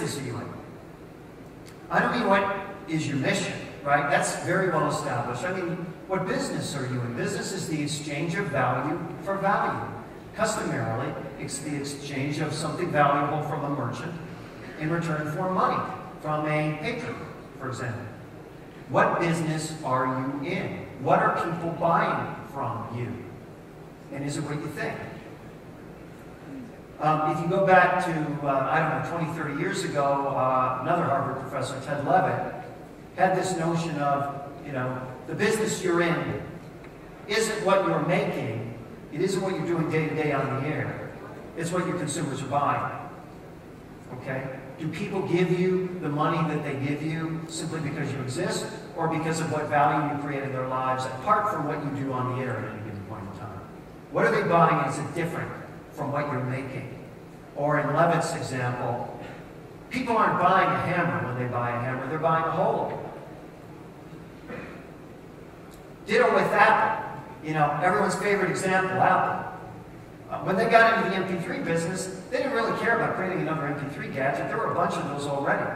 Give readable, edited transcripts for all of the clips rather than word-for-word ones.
business are you in? I don't mean what is your mission, right? That's very well established. I mean, what business are you in? Business is the exchange of value for value. Customarily, it's the exchange of something valuable from a merchant in return for money from a patron, for example. What business are you in? What are people buying from you? And is it what you think? If you go back to, I don't know, 20, 30 years ago, another Harvard professor, Ted Levitt, had this notion of, the business you're in isn't what you're making. It isn't what you're doing day to day on the air. It's what your consumers are buying. Okay? Do people give you the money that they give you simply because you exist, or because of what value you create in their lives, apart from what you do on the air at any given point in time? What are they buying? Is it different from what you're making? Or in Levitt's example, people aren't buying a hammer when they buy a hammer, they're buying a hole. Ditto with Apple. Everyone's favorite example, Apple. When they got into the MP3 business, they didn't really care about creating another MP3 gadget. There were a bunch of those already.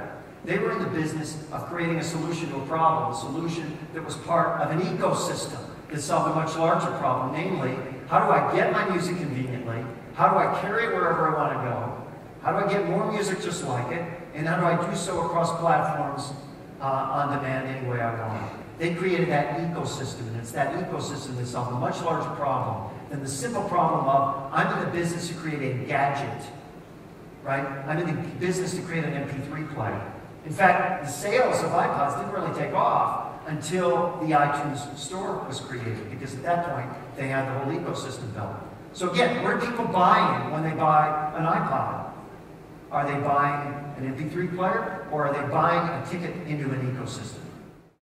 They were in the business of creating a solution to a problem, a solution that was part of an ecosystem that solved a much larger problem, namely, how do I get my music conveniently? How do I carry it wherever I want to go? How do I get more music just like it? And how do I do so across platforms on demand any way I want? They created that ecosystem, and it's that ecosystem that solved a much larger problem than the simple problem of, I'm in the business to create a gadget, right? I'm in the business to create an MP3 player. In fact, the sales of iPods didn't really take off until the iTunes store was created, because at that point, they had the whole ecosystem built. So again, what are people buying when they buy an iPod? Are they buying an MP3 player, or are they buying a ticket into an ecosystem?